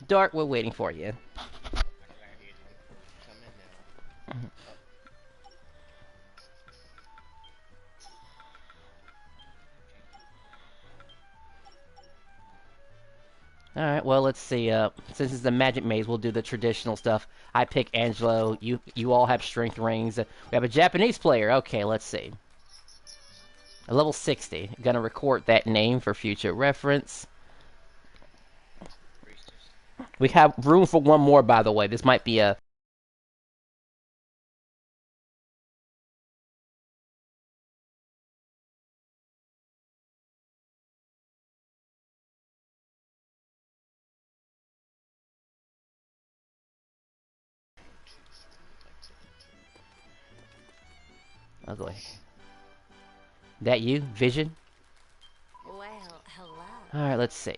Dark, we're waiting for you. Alright, well, let's see. Since it's the Magic Maze, we'll do the traditional stuff. I pick Angelo. You all have strength rings. We have a Japanese player. Okay, let's see. A level 60. Gonna record that name for future reference. We have room for one more, by the way. This might be a... I'll go ahead. That you? Vision? Well, hello. Alright, let's see.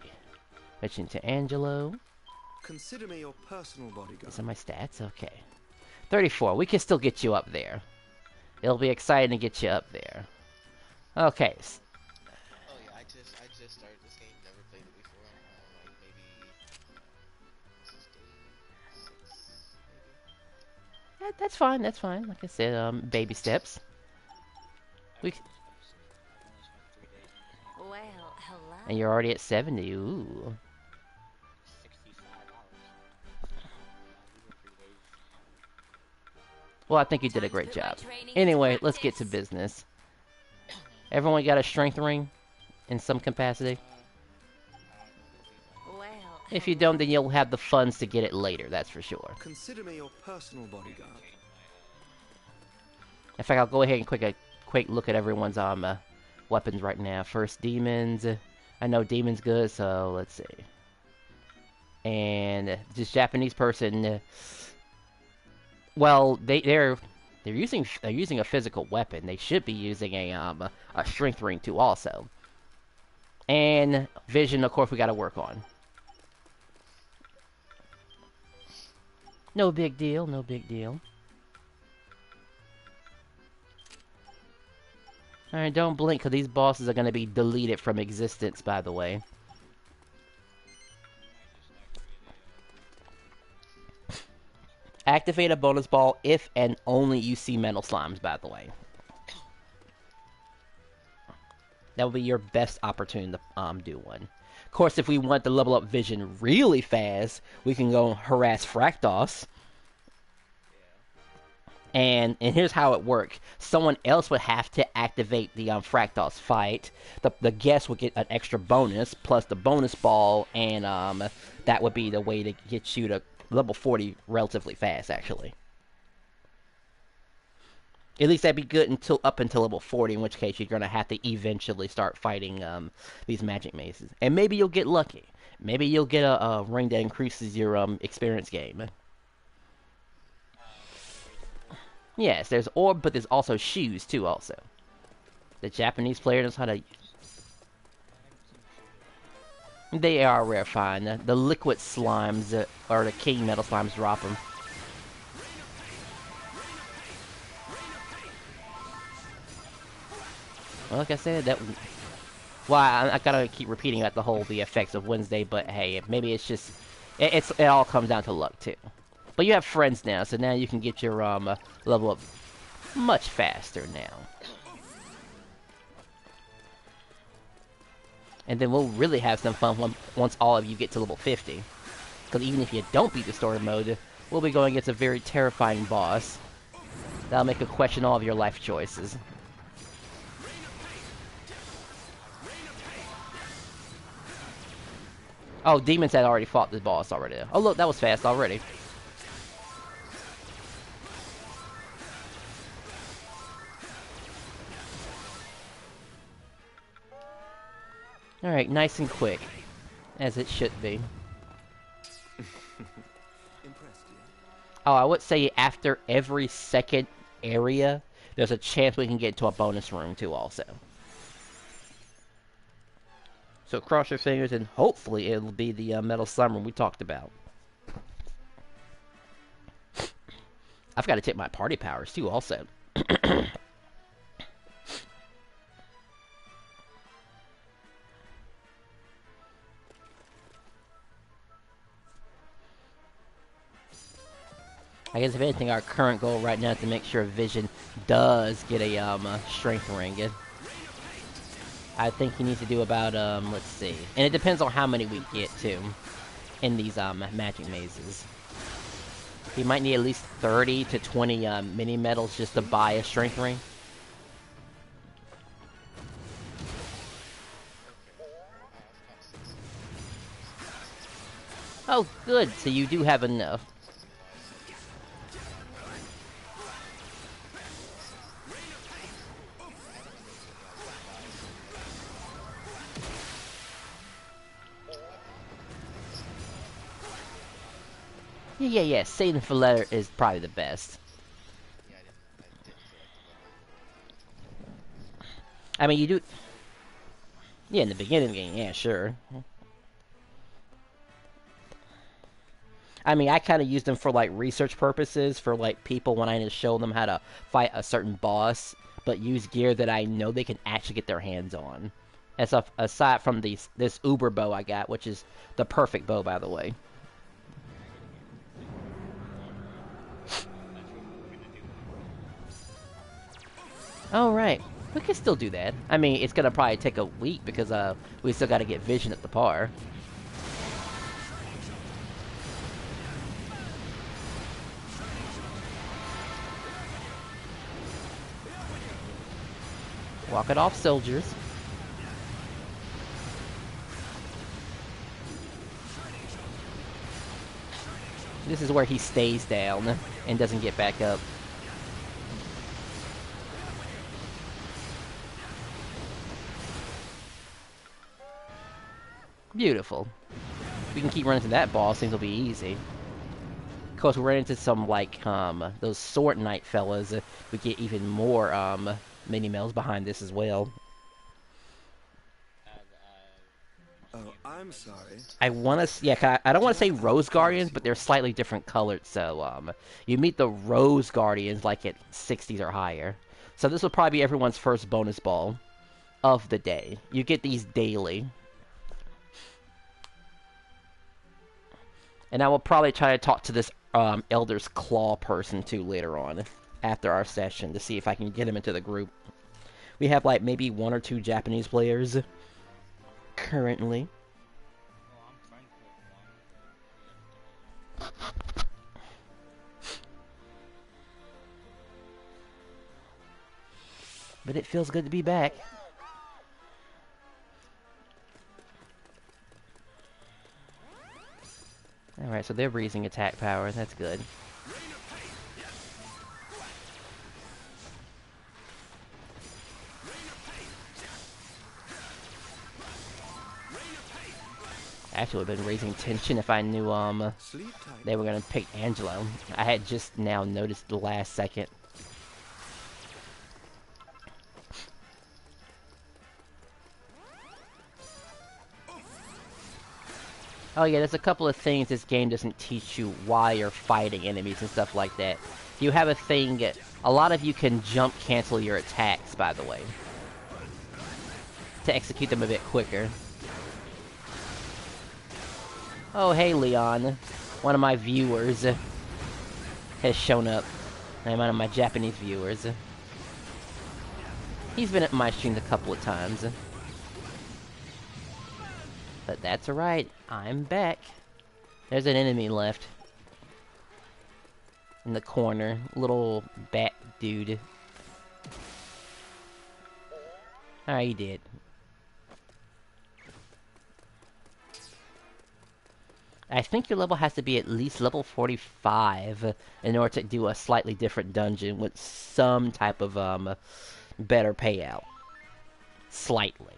Switching to Angelo. Consider me your personal bodyguard. These are my stats. Okay. 34. We can still get you up there. It'll be exciting to get you up there. Okay. Oh yeah, I just started this game. Never played it before. Like maybe this is day 6, maybe. That's fine. That's fine. Like I said, baby steps. We. Well, hello. And you're already at 70. Ooh. Well, I think you did a great job. Anyway, let's get to business. Everyone got a strength ring in some capacity? Well, If you don't, then you'll have the funds to get it later, that's for sure. Consider me your personal bodyguard. In fact, I'll go ahead and quick look at everyone's weapons right now. First, demons. I know demons good, so let's see. And this Japanese person, well, they're using a physical weapon. They should be using a strength ring too, also. And vision, of course, we got to work on. No big deal. No big deal. Alright, don't blink, because these bosses are going to be deleted from existence, by the way. Activate a bonus ball if and only you see metal slimes, by the way. That will be your best opportunity to do one. Of course, if we want to level up vision really fast, we can go harass Fractos. And here's how it works. Someone else would have to activate the Fractos fight. The guest would get an extra bonus, plus the bonus ball, and that would be the way to get you to level 40 relatively fast, actually. At least that'd be good up until level 40, in which case you're going to have to eventually start fighting these magic mazes. And maybe you'll get lucky. Maybe you'll get a ring that increases your experience game. Yes, there's orb, but there's also shoes, too, also. The Japanese player knows how to... They are rare fine. The liquid slimes, or the king metal slimes, drop them. Well, like I said, that... Well, I gotta keep repeating about the effects of Wednesday, but hey, maybe it's just... It all comes down to luck, too. But you have friends now, so now you can get your level up much faster now. And then we'll really have some fun once all of you get to level 50. Because even if you don't beat the story mode, we'll be going against a very terrifying boss. That'll make you question all of your life choices. Oh, demons had already fought the boss already. Oh look, that was fast already. Alright, nice and quick. As it should be. Oh, I would say after every second area, there's a chance we can get to a bonus room too also. So cross your fingers and hopefully it'll be the metal slime room we talked about. I've got to take my party powers too also. I guess if anything, our current goal right now is to make sure Vision does get a strength ring. I think he needs to do about let's see, and it depends on how many we get too in these magic mazes. He might need at least 30 to 20 mini medals just to buy a strength ring. Oh, good. So you do have enough. Yeah. Satan for letter is probably the best. Yeah, I didn't feel like the I mean, you do. Yeah, in the beginning of the game, yeah, sure. I mean, I kind of use them for like research purposes for like people when I need to show them how to fight a certain boss, but use gear that I know they can actually get their hands on. As aside from this Uber bow I got, which is the perfect bow, by the way. All right, we can still do that. I mean, it's gonna probably take a week because we still got to get Vision at the par. Walk it off, soldiers. This is where he stays down and doesn't get back up. Beautiful. We can keep running to that boss, things will be easy. Of course, we run into some, like, those Sword Knight fellas. We get even more, mini-mills behind this as well. Oh, I'm sorry. I want to, yeah, I don't want to say Rose Guardians, but they're slightly different colored, so, you meet the Rose Guardians, like, at 60s or higher. So this will probably be everyone's first bonus ball of the day. You get these daily. And I will probably try to talk to this Elder's Claw person too later on, after our session, to see if I can get him into the group. We have like maybe 1 or 2 Japanese players currently. But it feels good to be back. Alright, so they're raising attack power. That's good. Actually, would have been raising tension if I knew they were gonna pick Angelo. I had just now noticed the last second. Oh yeah, there's a couple of things this game doesn't teach you while you're fighting enemies and stuff like that. You have a thing, a lot of you can jump cancel your attacks, by the way, to execute them a bit quicker. Oh hey Leon, one of my viewers has shown up. I'm one of my Japanese viewers. He's been at my streams a couple of times. But that's alright, I'm back. There's an enemy left. In the corner. Little bat dude. Alright, he did. I think your level has to be at least level 45 in order to do a slightly different dungeon with some type of better payout. Slightly.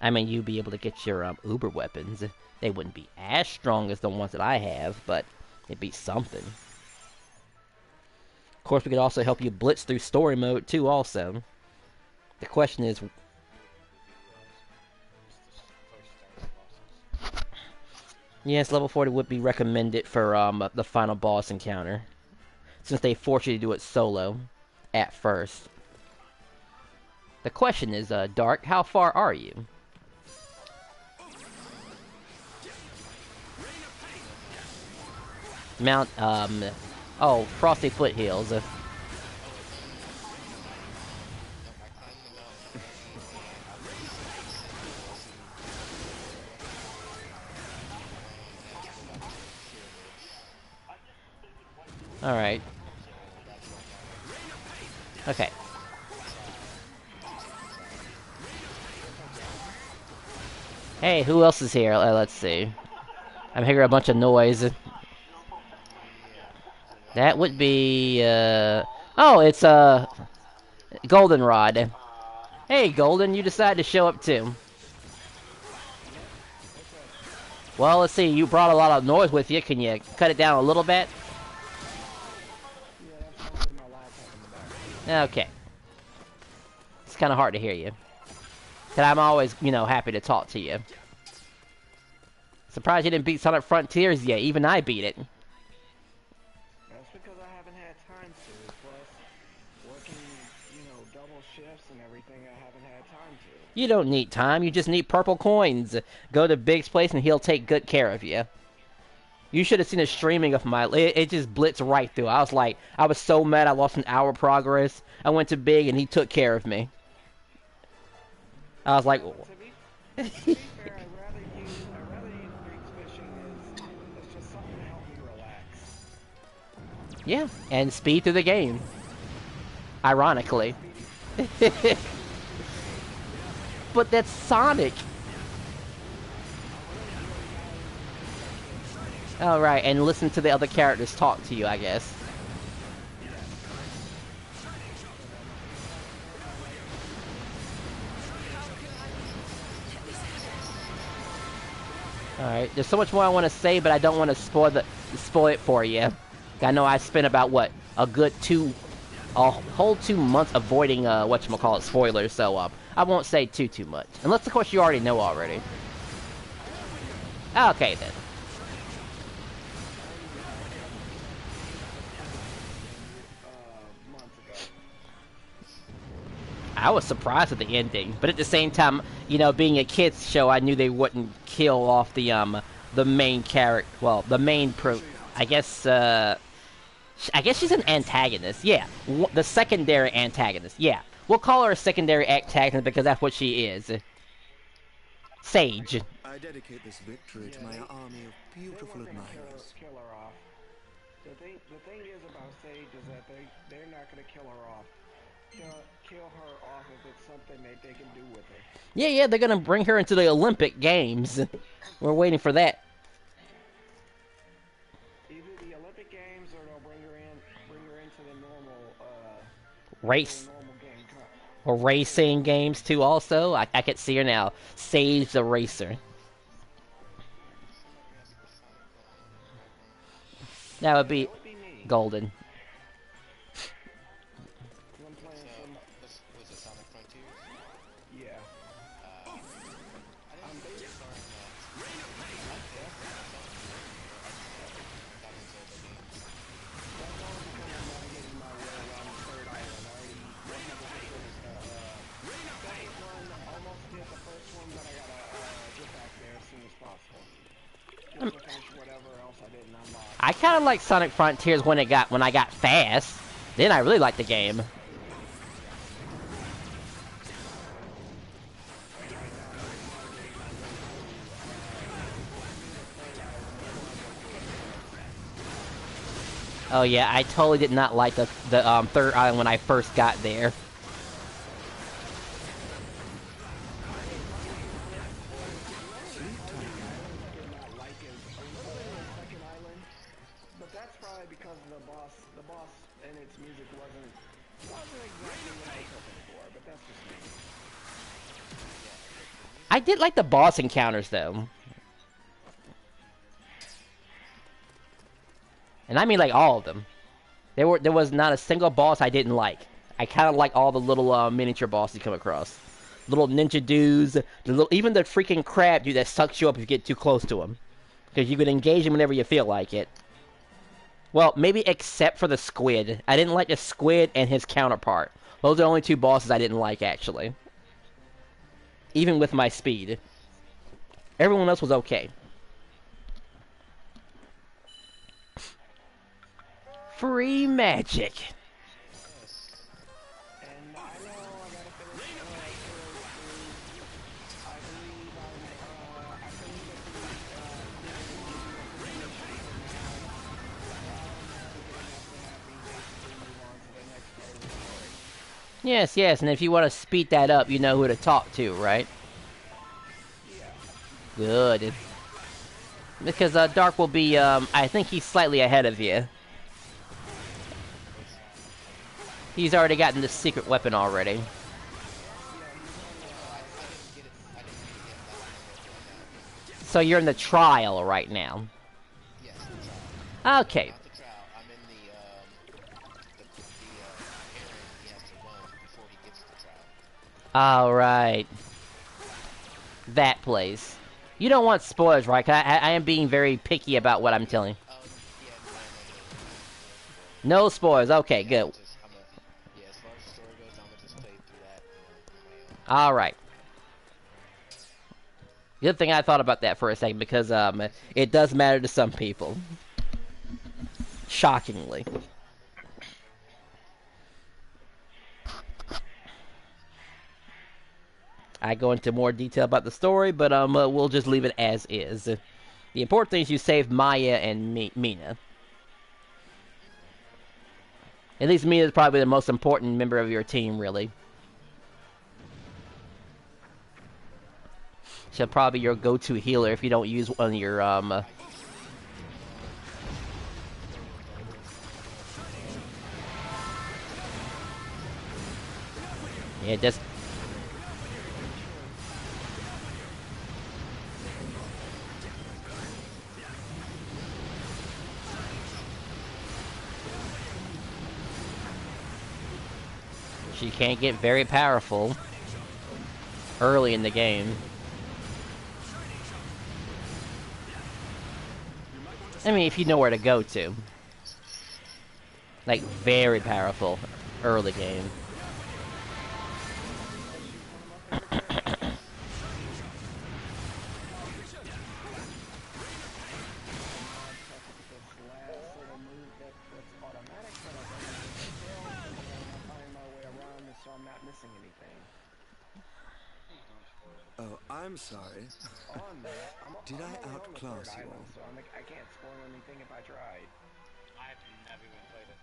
I mean, you'd be able to get your Uber weapons. They wouldn't be as strong as the ones that I have, but it'd be something. Of course, we could also help you blitz through story mode, too, also. The question is... Yes, level 40 would be recommended for the final boss encounter, since they force you to do it solo at first. The question is, Dark, how far are you? Mount Oh, Frosty Foothills. Nope, I climbed the mountain already, and I was missing and I have to go back to the pyramids. Alright. So that's where I'm at right now. Okay. Hey, who else is here? Let's see. I'm hearing a bunch of noise. That would be, Oh, it's, Goldenrod. Hey, Golden, you decided to show up too. Well, let's see, you brought a lot of noise with you. Can you cut it down a little bit? Okay. It's kind of hard to hear you. But I'm always, happy to talk to you. Surprised you didn't beat Sonic Frontiers yet. Even I beat it. That's because I haven't had time to. Plus, working, double shifts and everything, I haven't had time to. You don't need time. You just need purple coins. Go to Big's place and he'll take good care of you. You should have seen a streaming of my... It just blitzed right through. I was so mad I lost an hour progress. I went to Big and he took care of me. I was like... To be fair, I'd rather use Big's fishing as just something to help me relax. Yeah, and speed through the game. Ironically. But that's Sonic. Alright, and listen to the other characters talk to you, I guess. Alright, there's so much more I want to say, but I don't want to spoil it for you. I know I spent about, what, a whole 2 months avoiding, whatchamacallit, spoilers, so, I won't say too much. Unless, of course, you already know already. Okay, then. I was surprised at the ending, but at the same time, being a kids show, I knew they wouldn't kill off the main character. Well, the main I guess she's an antagonist. Yeah, the secondary antagonist. Yeah, we'll call her a secondary antagonist because that's what she is. Sage. I dedicate this victory to my army of beautiful admirers. Kill her off. The thing is about Sage is that they're not gonna kill her off. Kill her off if it's something that they can do with her. Yeah, they're gonna bring her into the Olympic Games. We're waiting for that. Either the Olympic Games or they'll bring her into the normal race. normal game. Or racing games too also. I could see her now. Sage the Racer. That would be Golden. Was it Sonic Frontiers? Yeah. I didn't get far in I kind of like Sonic Frontiers when I got fast. Then I really liked the game. Oh yeah, I totally did not like the third island when I first got there. I did like the boss encounters though. And I mean like all of them. There was not a single boss I didn't like. I kind of like all the little miniature bosses you come across. Little ninja dudes, even the freaking crab dude that sucks you up if you get too close to him. Because you can engage him whenever you feel like it. Well, maybe except for the squid. I didn't like the squid and his counterpart. Those are the only two bosses I didn't like, actually. Even with my speed. Everyone else was okay. Free magic. Yes. And I know I gotta finish Heroes 3. I believe I believe that the missions for now. I'm getting up to happy, basically move on to the next part of the story. Yes, yes, and if you want to speed that up, you know who to talk to, right? Yeah. Good. Because Dark will be, I think he's slightly ahead of you. He's already gotten the secret weapon already. I didn't get it yet. That's what I'm working on now. So you're in the trial right now. Yes, the trial. Okay. Not the trial. I'm in the errand he has to run before he gets to the trial. Alright. That place. You don't want spoilers, right? 'Cause I am being very picky about what I'm telling you. Yeah, No spoilers. Okay, yeah, good. yeah, as far as the story goes, I'm gonna just play through that, on my own. Alright. Good thing I thought about that for a second, because it does matter to some people. Shockingly. I go into more detail about the story, but we'll just leave it as is. The important thing is you save Maya and Mina. At least Mina is probably the most important member of your team, really. She'll probably be your go-to healer if you don't use one of your yeah, just. She can't get very powerful early in the game. I mean, if you know where to go to. Like, very powerful early game. Oh, I'm sorry. Did I outclass you all? So I can't spoil anything if I tried. I've never even played it.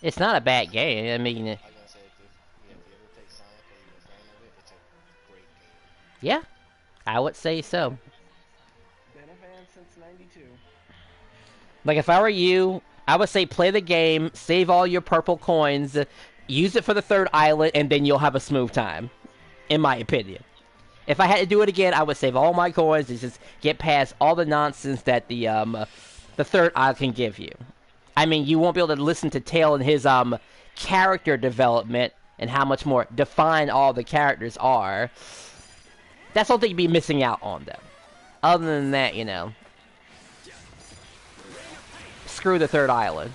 It's not a bad game. I mean, I was gonna say, if you ever played Sonic or you're a fan of it, it's a great game. yeah, I would say so. Been a fan since '92. Like, if I were you, I would say play the game, save all your purple coins, use it for the third island, and then you'll have a smooth time. In my opinion. If I had to do it again, I would save all my coins and just get past all the nonsense that the third island can give you. I mean, you won't be able to listen to Tail and his character development and how much more defined all the characters are. That's something you'd be missing out on, though. Other than that, you know, screw the third island.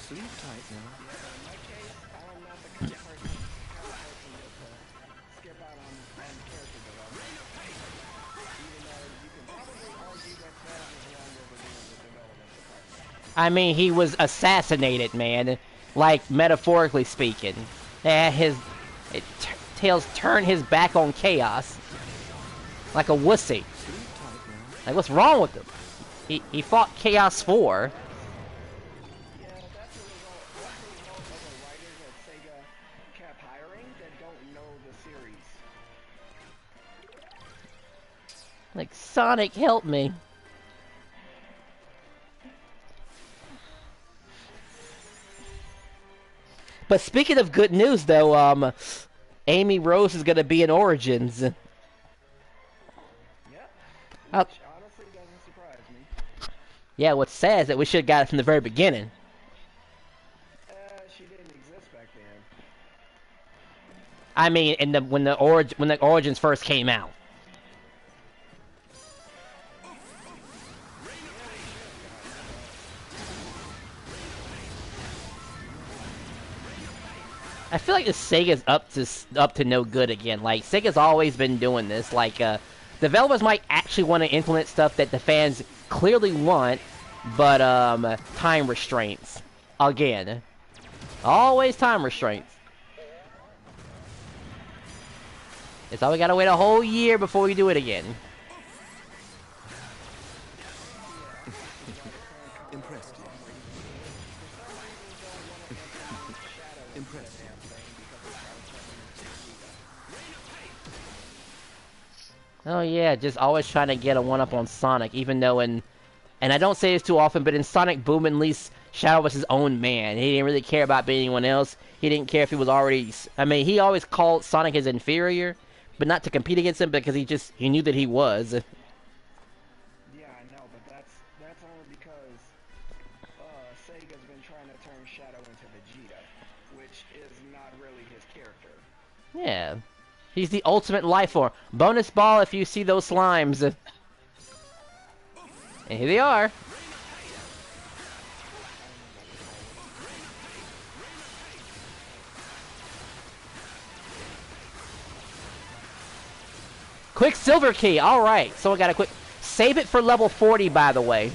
Sleep tight now. In my case, I'm not the kind of person that skip out on character development. Even though you can probably argue that Travis is long overdue in the development department. I mean, he was assassinated, man. Like, metaphorically speaking. Tails turned his back on Chaos. Like a wussy. Sleep tight now. Like, what's wrong with him? He fought Chaos 4. Yeah, that's a result of the writers that Sega kept hiring that don't know the series. Like, Sonic, help me. But speaking of good news, though, Amy Rose is gonna be in Origins. Yep. Oh. Which honestly doesn't surprise me. Yeah, what's sad is that we should have got it from the very beginning. She didn't exist back then. I mean, when the Origins first came out. I feel like the Sega's up to no good again. Like Sega's always been doing this. Like developers might actually want to implement stuff that the fans clearly want, but time restraints again. Always time restraints. It's all we gotta wait a whole year before we do it again. Impressed you. Impressed you. Oh yeah, just always trying to get a one-up on Sonic, even though and I don't say this too often, but in Sonic Boom, at least Shadow was his own man. He didn't really care about being anyone else. He didn't care if he was already... I mean, he always called Sonic his inferior, but not to compete against him because he knew that he was. Yeah, I know, but that's only because Sega's been trying to turn Shadow into Vegeta, which is not really his character. Yeah. He's the ultimate life form. Bonus ball if you see those slimes. And here they are. Quicksilver key. All right. So I got a quick. Save it for level 40, by the way.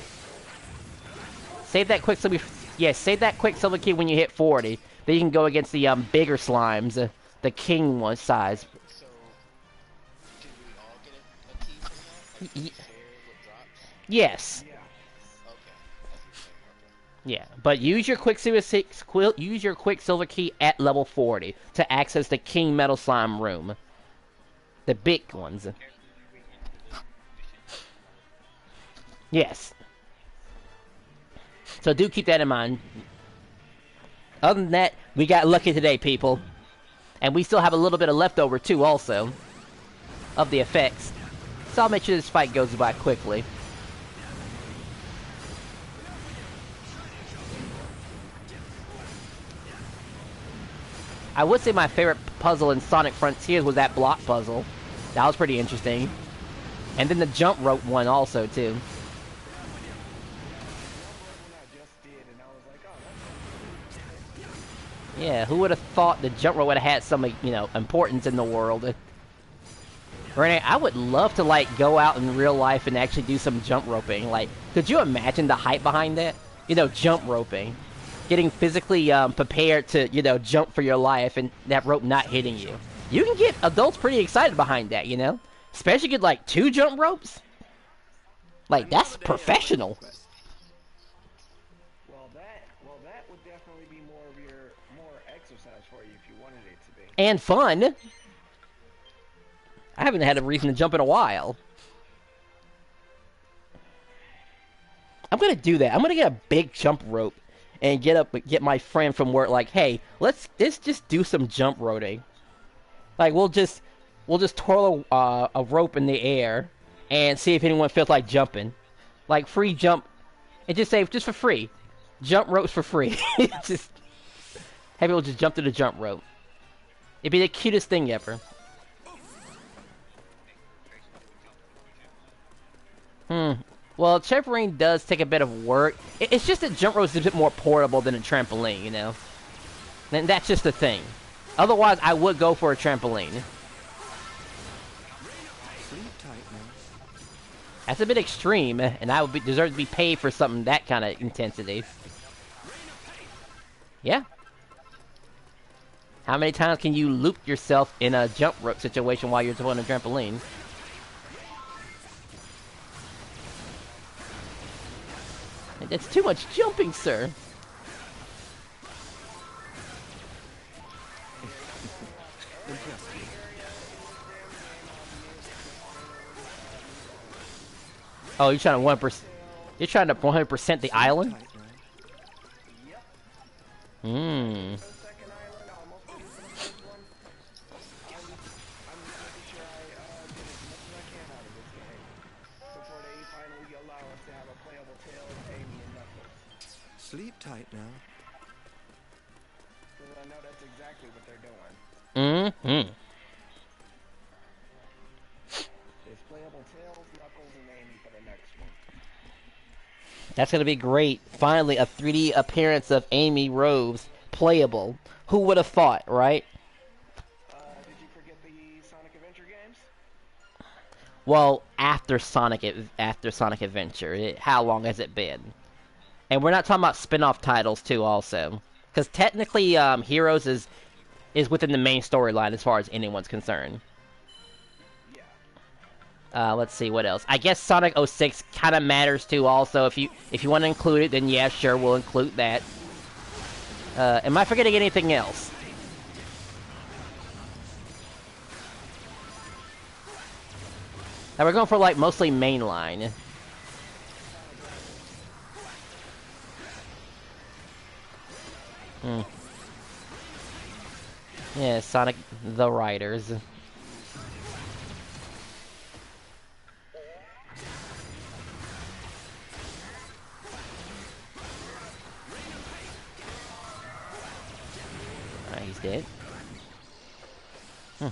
Save that Quicksilver. Yeah, save that Quicksilver key when you hit 40. Then you can go against the bigger slimes, the king one size. So, did we all get a key from that? Like, did we share what drops? Yes. Yeah. Okay, that's what you're saying. Okay. Yeah, but use your Quicksilver key at level 40 to access the King Metal Slime room. The big ones. Yes. So do keep that in mind. Other than that, we got lucky today, people. And we still have a little bit of leftover, too, also. Of the effects. So I'll make sure this fight goes by quickly. I would say my favorite puzzle in Sonic Frontiers was that block puzzle. That was pretty interesting. And then the jump rope one also, too. Yeah, who would have thought the jump rope would have had some, importance in the world? Renee, I would love to, go out in real life and actually do some jump roping. Like, could you imagine the hype behind that? Jump roping. Getting physically prepared to, jump for your life and that rope not hitting you. You can get adults pretty excited behind that, Especially get, 2 jump ropes. Like, that's professional. Well, that would definitely be more exercise for you if you wanted it to be. And fun. I haven't had a reason to jump in a while. I'm gonna do that. I'm gonna get a big jump rope and get my friend from work. Like, hey, let's just do some jump roping. Like, we'll just twirl a rope in the air and see if anyone feels like jumping. Like free jump, and just say just for free, jump ropes for free. Just have people just jump to the jump rope. It'd be the cutest thing ever. Well, trampoline does take a bit of work. It's just that jump rope is a bit more portable than a trampoline, And that's just the thing. Otherwise, I would go for a trampoline. Sleep tight now. That's a bit extreme, and I would deserve to be paid for something that kind of intensity. Yeah. How many times can you loop yourself in a jump rope situation while you're on a trampoline? That's too much jumping, sir. Oh, you're trying to 1%. You're trying to 100% the island. Hmm. Sleep tight now. Because I know that's exactly what they're doing. Mm-hmm. It's playable Tails, Knuckles, and Amy for the next one. That's gonna be great. Finally, a 3D appearance of Amy Rose playable. Who would have thought, right? Did you forget the Sonic Adventure games? Well, after Sonic Adventure, how long has it been? And we're not talking about spin-off titles too, also, because technically, Heroes is within the main storyline as far as anyone's concerned. Yeah. Let's see what else. I guess Sonic 06 kind of matters too. Also, if you want to include it, then yeah, sure, we'll include that. Am I forgetting anything else? Now we're going for like mostly mainline. Yeah, Sonic the Riders. Alright, he's dead.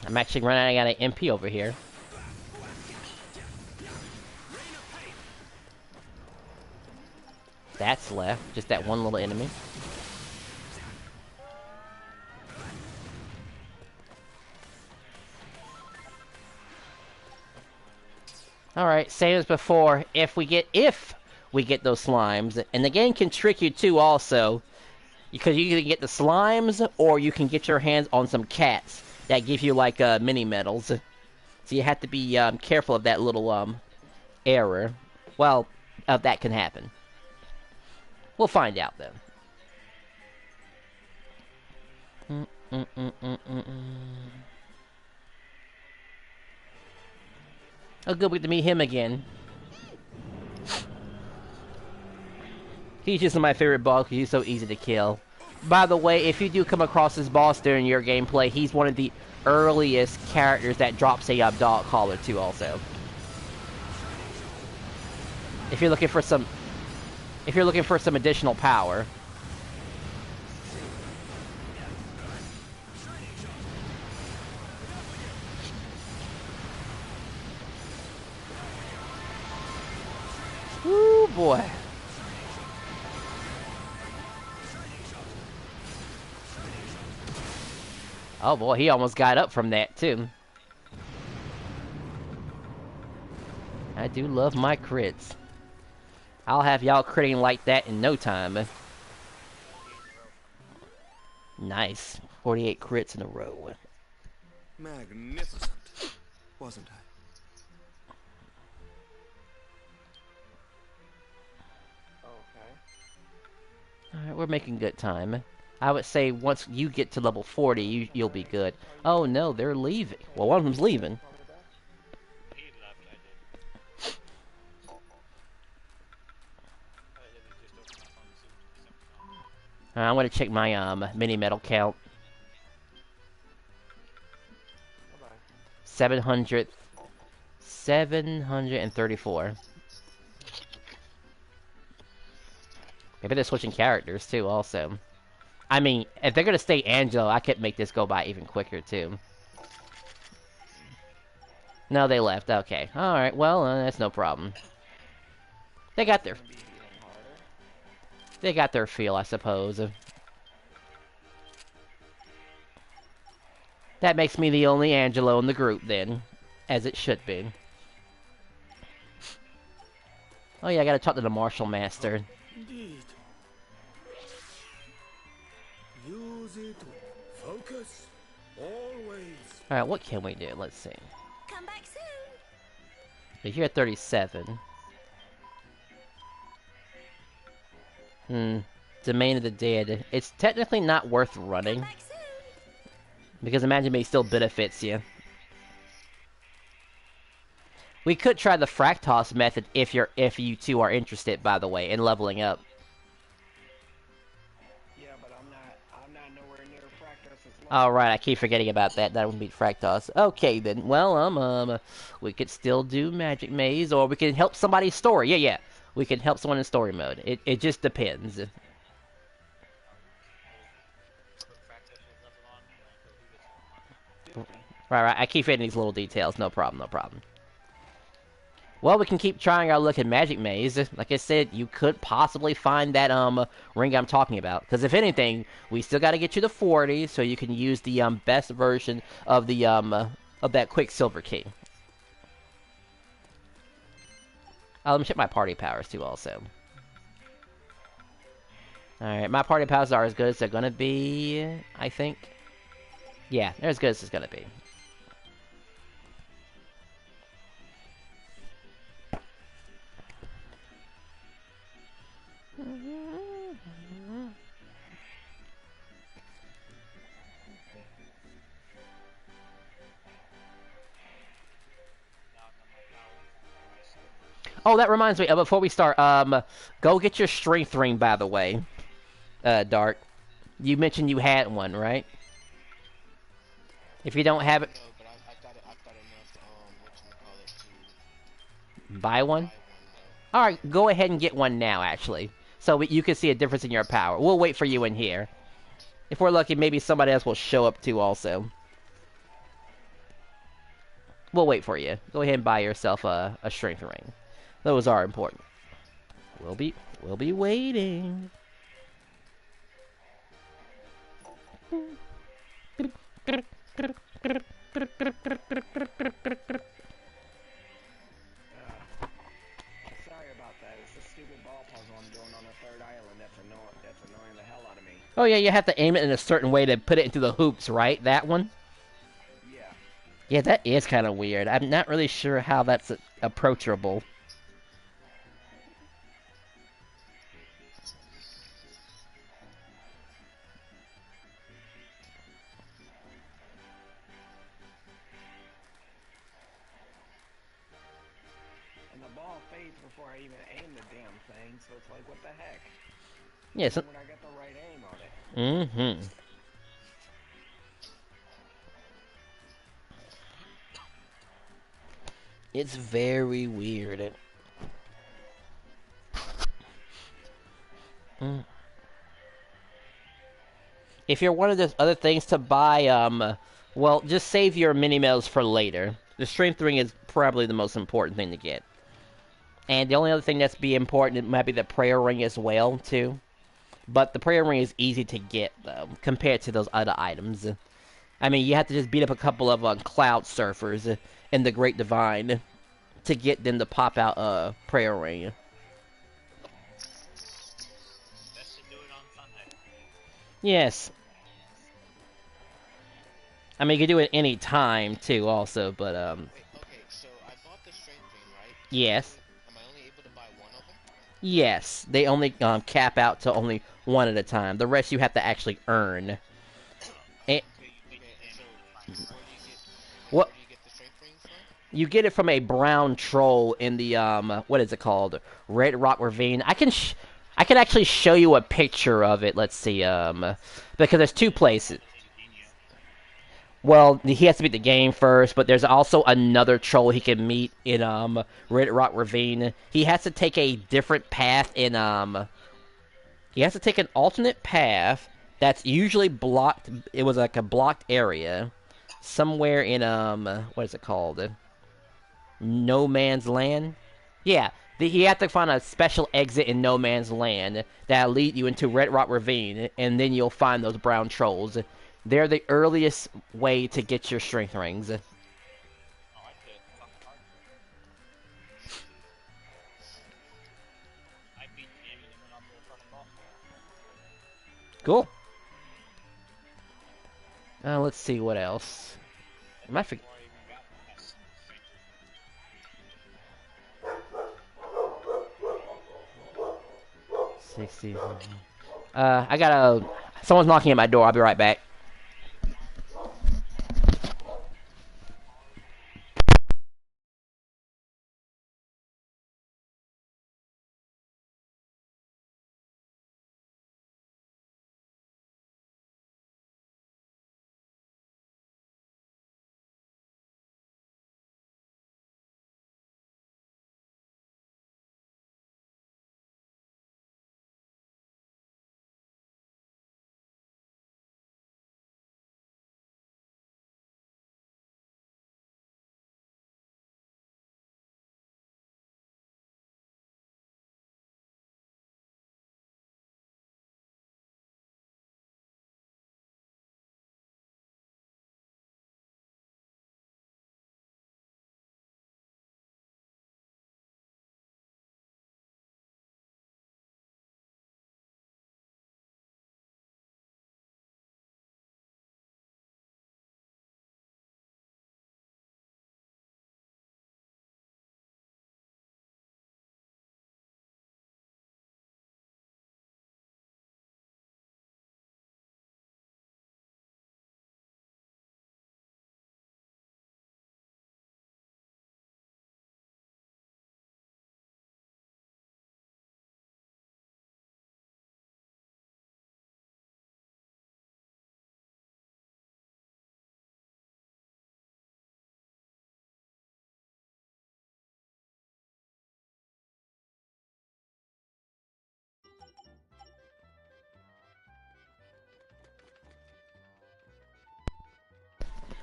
I'm actually running out of MP over here. That's left. Just that one little enemy. Alright, same as before. If we get those slimes, and the game can trick you too also, because you can get the slimes, or you can get your hands on some cats that give you like mini medals. So you have to be careful of that little error. Well, that can happen. We'll find out then. Oh, good, we get to meet him again. He's just my favorite boss because he's so easy to kill. By the way, if you do come across this boss during your gameplay, he's one of the earliest characters that drops a dog collar too. Also, if you're looking for some additional power. Woo boy. Oh boy, he almost got up from that too. I do love my crits. I'll have y'all critting like that in no time. Nice. 48 crits in a row. Magnificent, wasn't I? Okay. Alright, we're making good time. I would say once you get to level 40, you'll be good. Oh no, they're leaving. Well, one of them's leaving. He left, I did. I'm gonna check my mini medal count. 734. Maybe they're switching characters too, also. I mean, if they're gonna stay Angelo, I could make this go by even quicker too. No, they left. Okay. Alright, well, that's no problem. They got their feel, I suppose. That makes me the only Angelo in the group, then. As it should be. Oh yeah, I gotta talk to the Martial Master. Indeed. Use it. Focus. Always. Alright, what can we do? Let's see. Come back soon. If you're at 37. Domain of the Dead. It's technically not worth running. Come back soon. Because Imagine Me still benefits you. We could try the Fractos method if you two are interested, by the way, in leveling up. Yeah, but I'm not nowhere near Fractus as well. Alright, I keep forgetting about that. That would beat Fractos. Okay then. Well, we could still do Magic Maze, or we can help somebody's story. Yeah. We can help someone in story mode. It just depends. Right. I keep hitting these little details. No problem. Well, we can keep trying our luck at Magic Maze. Like I said, you could possibly find that ring I'm talking about. Because if anything, we still got to get you to 40, so you can use the best version of the of that Quicksilver key. Let me check my party powers too, also. All right, my party powers are as good as they're gonna be, I think. Yeah, they're as good as it's gonna be. Oh, that reminds me. Before we start, go get your strength ring. By the way, Dark. You mentioned you had one, right? If you don't have it, No, but I've got enough to whatchamacallit buy to one. buy one though. All right, go ahead and get one now, actually, so you can see a difference in your power. We'll wait for you in here. If we're lucky, maybe somebody else will show up too. Also, we'll wait for you. Go ahead and buy yourself a strength ring. Those are important. We'll be waiting. Sorry about that. It's a stupid ball puzzle I'm doing on the third island that's annoying the hell out of me. Oh yeah, you have to aim it in a certain way to put it into the hoops, right? That one? Yeah. Yeah, that is kind of weird. I'm not really sure how that's approachable. And the ball fades before I even aim the damn thing, so it's like, what the heck? Yeah, Even when I get the right aim on it. Mm-hmm. It's very weird. Mm. If you're one of those other things to buy, well, just save your mini mills for later. The strength ring is probably the most important thing to get. And the only other thing that's be important it might be the prayer ring as well, too. But the prayer ring is easy to get, though, compared to those other items. I mean, you have to just beat up a couple of cloud surfers in the Great Divine to get them to pop out a prayer ring. Best to do it on Sunday. Yes. I mean, you can do it any time, too, also, but, Wait, okay, so I bought the strength ring, right? yes. Am I only able to buy one of them? Yes. They only cap out to only one at a time. The rest you have to actually earn. And, Until you beat Okay, the and game so with the final. what? where do you get the strength ring from? You get it from a brown troll in the what is it called? Red Rock Ravine. I can actually show you a picture of it. Let's see because there's two places. Well, he has to beat the game first, but there's also another troll he can meet in Red Rock Ravine. He has to take a different path in he has to take an alternate path that's usually blocked. It was like a blocked area somewhere in what is it called? No Man's Land. Yeah, you have to find a special exit in No Man's Land that'll lead you into Red Rock Ravine, and then you'll find those brown trolls. They're the earliest way to get your strength rings. Oh, I did it fucking hard. I beat the game and then went on to the fucking boss. Cool. Let's see what else. Am I Before I even got past 60. I gotta. Someone's knocking at my door. I'll be right back.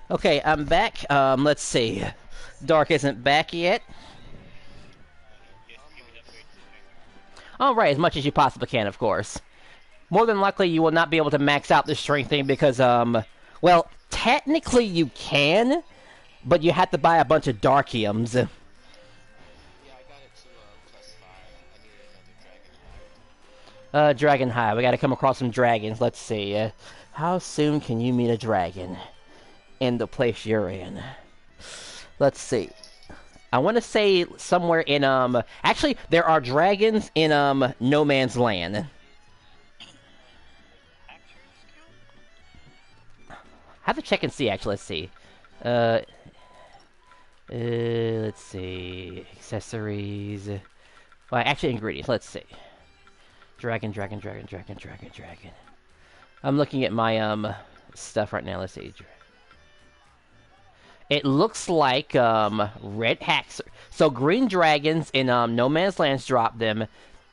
Okay, I'm back. Let's see. Dark isn't back yet. Just give me the upgrade to strength. Alright, as much as you possibly can, of course. More than likely, you will not be able to max out the strength thing because, well, technically you can, but you have to buy a bunch of Darkiums. Yeah, I got it to +5. I needed another dragon hide. Dragon High. We gotta come across some dragons. Let's see. How soon can you meet a dragon in the place you're in? Let's see. I want to say somewhere in, actually, there are dragons in, No Man's Land. Actions count? I have to check and see, actually. Let's see. Let's see. Accessories. Well, actually, ingredients. Let's see. Dragon. I'm looking at my, stuff right now. Let's see. It looks like, red hacks. So, green dragons in, No Man's Lands drop them.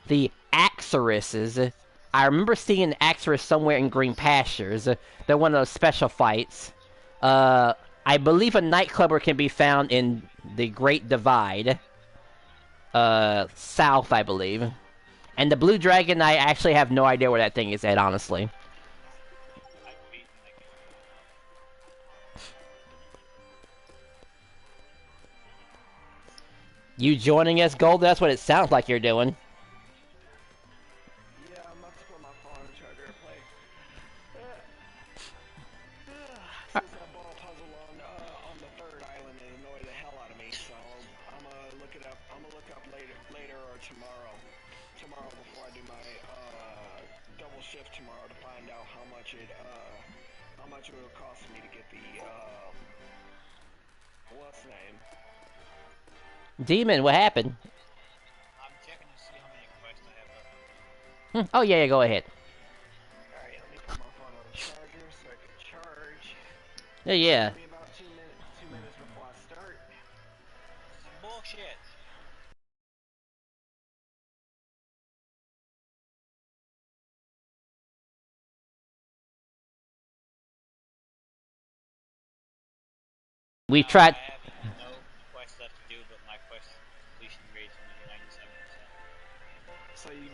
The Axorises. I remember seeing an Axoris somewhere in Green Pastures. They're one of those special fights. I believe a nightclubber can be found in the Great Divide. South, I believe. And the blue dragon, I actually have no idea where that thing is at, honestly. I've beaten like You joining us, Gold? That's what it sounds like you're doing. Yeah, I'm about to put my phone on the charger to play. Since that ball puzzle on the third island, it annoyed the hell out of me, so I'm gonna look it up. I'm gonna look up later or tomorrow. Tomorrow before I do my double shift tomorrow to find out how much it will cost me to get the what's the name? Demon, what happened? I'm checking to see how many quests I have left. Oh, yeah, go ahead. Alright, let me put my phone on the charger so I can charge. Yeah. It'll be about 2 minutes before I start. Some bullshit. We've tried... I have no quests left to do, but my quest completion rate is only 97%. So you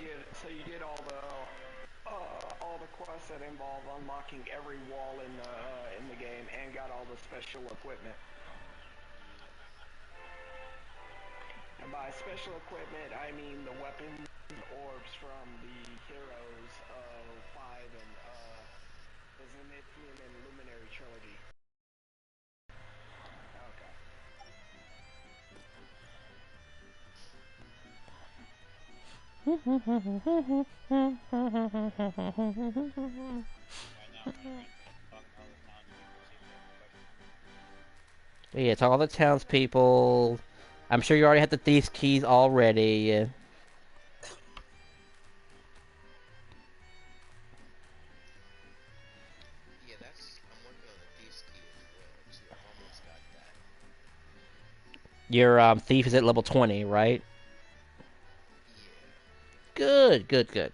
did all the quests that involve unlocking every wall in the game and got all the special equipment. And by special equipment, I mean the weapon orbs from the heroes of 5 and the Zenithian and Luminary trilogy. Okay. Right now, I'm talking all the townspeople, see if they have quests. Yeah, talk all the townspeople. I'm sure you already have the Thief's Keys already. Yeah, I'm working on the Thieves Key as well, too. I've almost got that. Your thief is at level 20, right? Yeah. Good.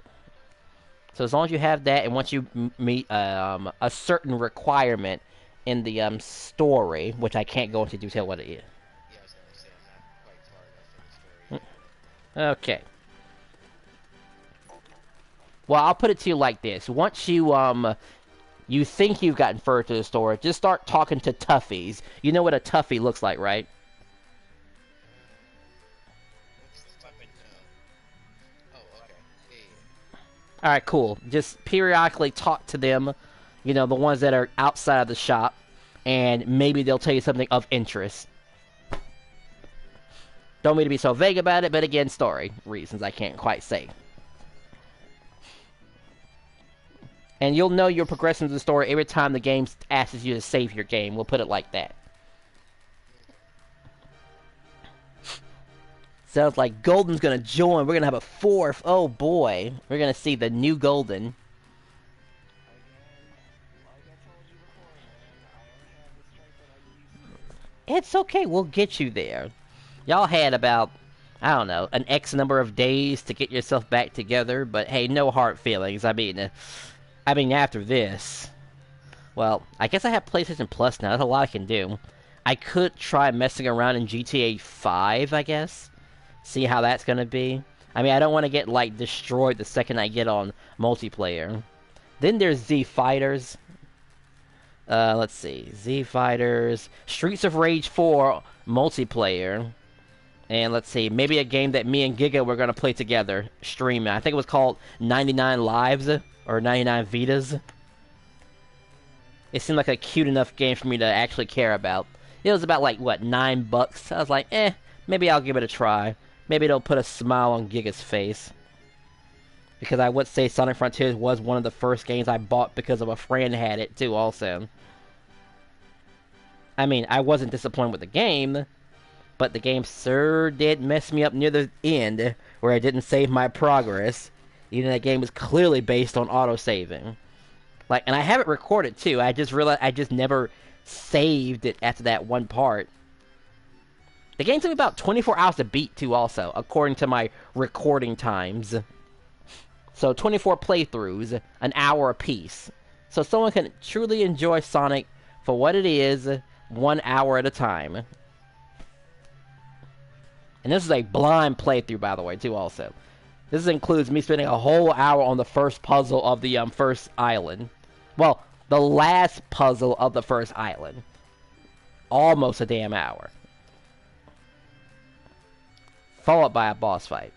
So as long as you have that, and once you meet a certain requirement in the story, which I can't go into detail what it is. Yeah, I was gonna say I'm not quite far enough in the story yet. Okay. Well, I'll put it to you like this: once you think you've gotten further to the story, just start talking to toughies. You know what a toughie looks like, right? What's the weapon? Oh, okay. Yeah. Alright, cool. Just periodically talk to them, you know, the ones that are outside of the shop, and maybe they'll tell you something of interest. Don't mean to be so vague about it, but again, story reasons I can't quite say. And you'll know you're progressing through the story every time the game asks you to save your game. We'll put it like that. Sounds like Golden's gonna join. We're gonna have a fourth. Oh boy. We're gonna see the new Golden. Again, like I told you before, man, I don't have the strength that I used to. It's okay. We'll get you there. Y'all had about, I don't know, an X number of days to get yourself back together. But hey, no hard feelings. I mean, after this. Well, I guess I have PlayStation Plus now. That's a lot I can do. I could try messing around in GTA 5, I guess. See how that's gonna be. I mean, I don't want to get, like, destroyed the second I get on multiplayer. Then there's Z Fighters. Let's see. Z Fighters. Streets of Rage 4 multiplayer. And let's see. Maybe a game that me and Giga were going to play together. Streaming. I think it was called 99 Lives. Or 99 Vidas. It seemed like a cute enough game for me to actually care about. It was about, like, what, $9? I was like, maybe I'll give it a try. Maybe it'll put a smile on Giga's face. Because I would say Sonic Frontiers was one of the first games I bought because of a friend had it too also. I mean, I wasn't disappointed with the game, but the game sure did mess me up near the end, where I didn't save my progress. Even though that game was clearly based on autosaving. Like, and I have it recorded too, I just realized I just never saved it after that one part. The game took me about 24 hours to beat too also, according to my recording times. So 24 playthroughs, an hour apiece. So someone can truly enjoy Sonic for what it is, 1 hour at a time. And this is a blind playthrough, by the way, too, also. This includes me spending a whole hour on the first puzzle of the first island. Well, the last puzzle of the first island. Almost a damn hour. Followed by a boss fight.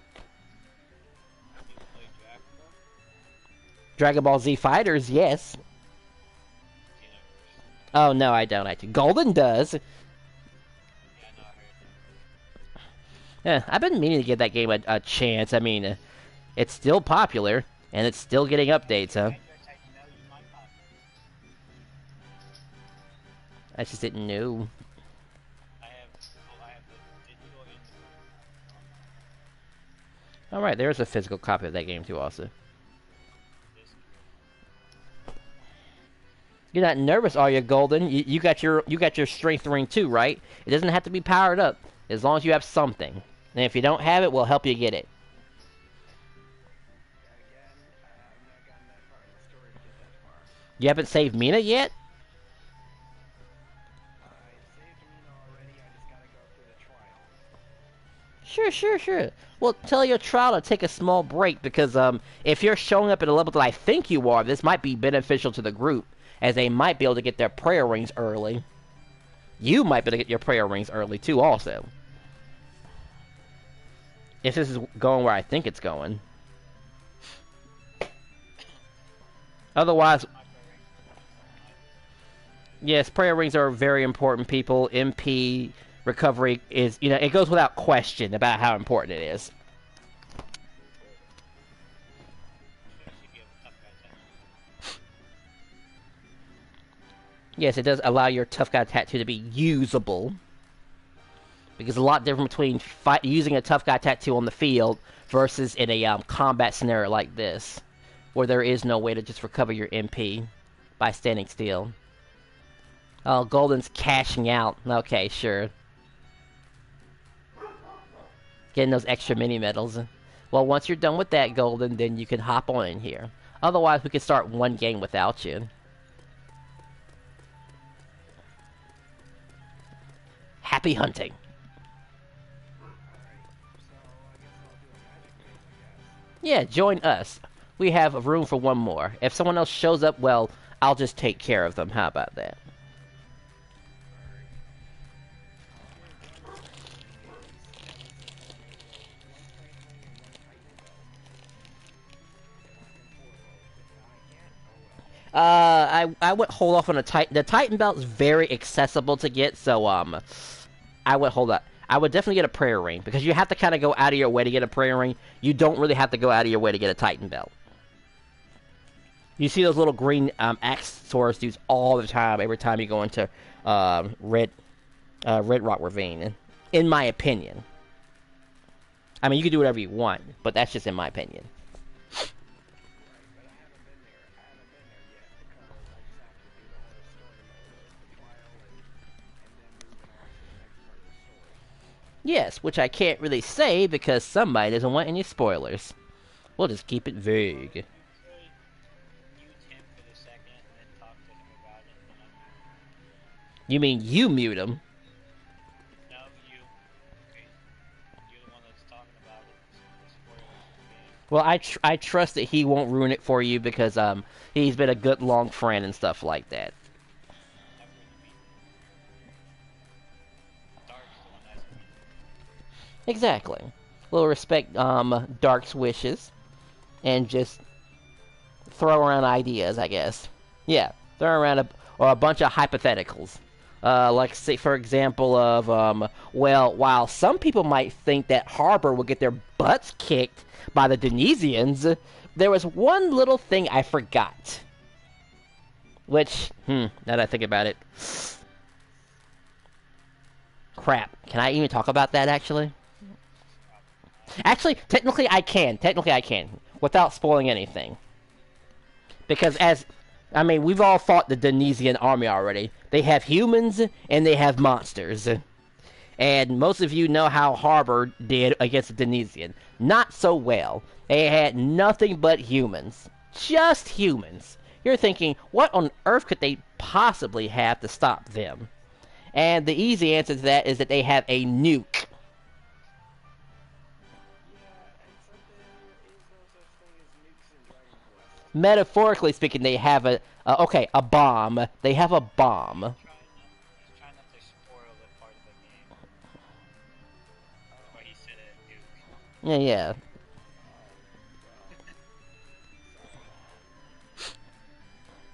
Dragon Ball Z Fighters, yes. Oh, no, I don't actually. Golden does. Yeah, I've been meaning to give that game a chance. I mean, it's still popular, and it's still getting updates, huh? I just didn't know. Alright, there's a physical copy of that game too also. You're not nervous, are you, Golden? You got your strength ring too, right? It doesn't have to be powered up, as long as you have something. And if you don't have it, we'll help you get it. You haven't saved Mina yet? Sure. Well, tell your trial to take a small break, because if you're showing up at a level that I think you are, this might be beneficial to the group, as they might be able to get their prayer rings early. You might be able to get your prayer rings early, too, also. If this is going where I think it's going. Otherwise... Yes, prayer rings are very important, people. MP recovery is, it goes without question about how important it is. Yes, it does allow your tough guy tattoo to be usable. Because a lot different between using a tough guy tattoo on the field versus in a combat scenario like this, where there is no way to just recover your MP by standing still. Oh, Golden's cashing out. Okay, sure. Getting those extra mini medals. Well, once you're done with that, Golden, then you can hop on in here. Otherwise, we can start one game without you. Happy hunting. Yeah, join us. We have room for one more. If someone else shows up, well, I'll just take care of them. How about that? I would hold off on a Titan. The Titan belt is very accessible to get, so I would hold up. I would definitely get a prayer ring, because you have to kind of go out of your way to get a prayer ring. You don't really have to go out of your way to get a Titan belt. You see those little green axe Taurus dudes all the time, every time you go into Red Rock Ravine, in my opinion. I mean, you can do whatever you want, but that's just in my opinion. Yes, which I can't really say because somebody doesn't want any spoilers. We'll just keep it vague. Mute him for the second and then talk to him about it. You mean you mute him? No, you. Okay. You're the one that's talking about it. Spoilers for the game. Well, I trust that he won't ruin it for you because he's been a good long friend and stuff like that. That wouldn't be. Dark's the one that's me. Exactly. We'll respect Dark's wishes and just throw around ideas, I guess. Yeah, throw around a bunch of hypotheticals. Like, say, for example, well, while some people might think that Harbor will get their butts kicked by the Denisians, there was one little thing I forgot. Which, now that I think about it. Crap. Can I even talk about that, actually? Actually, technically I can. Technically I can. Without spoiling anything. Because we've all fought the Denisian army already. They have humans, and they have monsters. And most of you know how Harbor did against the Denisian. Not so well. They had nothing but humans. Just humans. You're thinking, what on earth could they possibly have to stop them? And the easy answer to that is that they have a nuke. Except there is no such thing as nukes in Dragon Quest. Metaphorically speaking, they have a bomb. They have a bomb. He's trying not to spoil the part of the game. That's why he said it, nuke. Yeah.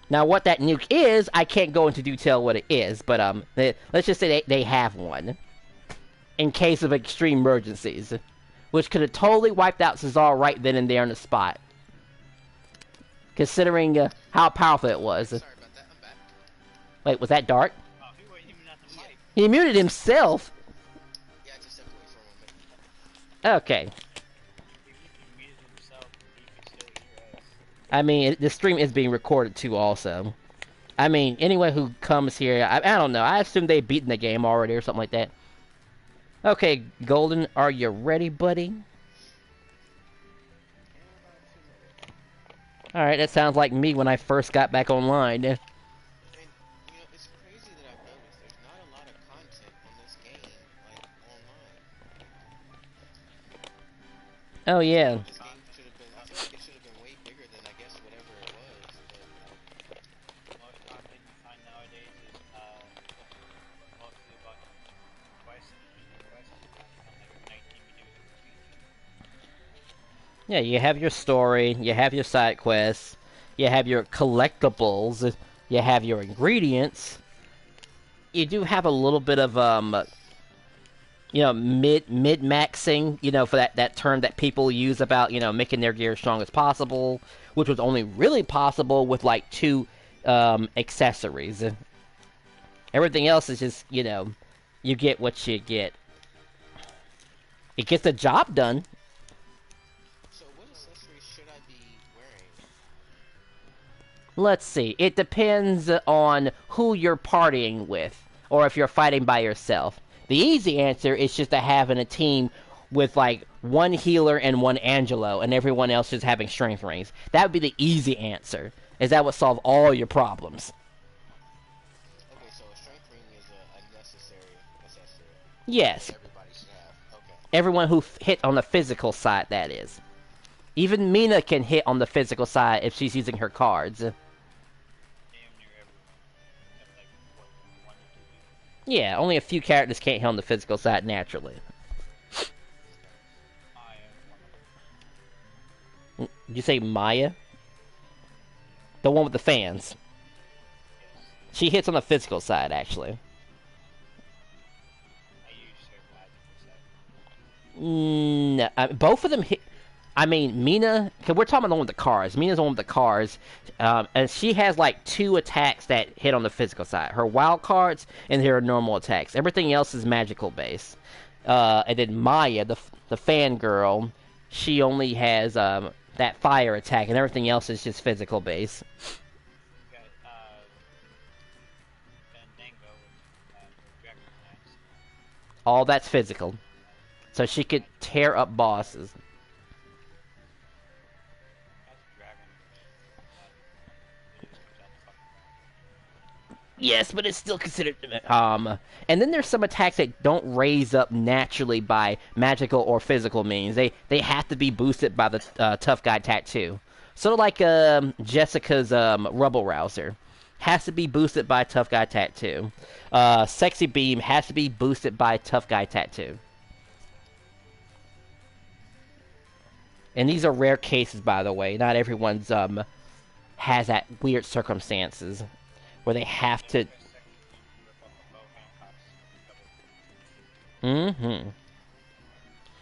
Now, what that nuke is, I can't go into detail what it is, but let's just say they have one. In case of extreme emergencies. Which could have totally wiped out Cesar right then and there on the spot. Considering how powerful it was. Sorry about that. I'm back. Wait, was that Dark? Oh, he wasn't even at the mic. He muted himself! Yeah, I just stepped away for a moment. Okay. Even if he muted himself, he could still hear us. I mean, the stream is being recorded too also. I mean, anyone who comes here, I don't know. I assume they've beaten the game already or something like that. Okay, Golden, are you ready, buddy? Alright, that sounds like me when I first got back online. And, it's crazy that I've noticed there's not a lot of content on this game, like, online. Oh, yeah. This game should have been, I feel like it should have been way bigger than, I guess, whatever it was, but... Most content you find nowadays is mostly about quests and quests. Like 19 videos in between. Yeah, you have your story, you have your side quests, you have your collectibles, you have your ingredients. You do have a little bit of mid-maxing, for that term that people use about, making their gear as strong as possible, which was only really possible with like 2 accessories. Everything else is just, you get what you get. It gets the job done. So what accessories should I be wearing? Let's see. It depends on who you're partying with, or if you're fighting by yourself. The easy answer is just to having a team with, like, 1 healer and 1 Angelo, and everyone else just having strength rings. That would be the easy answer, as that would solve all your problems. Okay, so a strength ring is a necessary accessory. Yes. Everybody should have. Okay. Everyone who hit on the physical side, that is. Even Mina can hit on the physical side if she's using her cards. Damn near everyone. Except like, what, 1 or 2 people. Yeah, only a few characters can't hit on the physical side naturally. Maya, one of them. Did you say Maya? The one with the fans. Yes. She hits on the physical side, actually. I use her magical side. No, both of them hit. I mean, Mina, because we're talking about the one with the cars. Mina's the one with the cars, and she has like 2 attacks that hit on the physical side. Her wild cards and her normal attacks. Everything else is magical base. And then Maya, the fangirl, she only has that fire attack, and everything else is just physical base. You got, Fandango with, Dragon Axe. All that's physical. So she could tear up bosses. That's Dragon. He just comes out the fucking ground. Yes, but it's still considered. And then there's some attacks that don't raise up naturally by magical or physical means. They have to be boosted by the tough guy tattoo. Sort of like Jessica's Rubble Rouser has to be boosted by tough guy tattoo. Sexy Beam has to be boosted by tough guy tattoo. And these are rare cases, by the way. Not everyone's has that weird circumstances where they have to. Mm-hmm.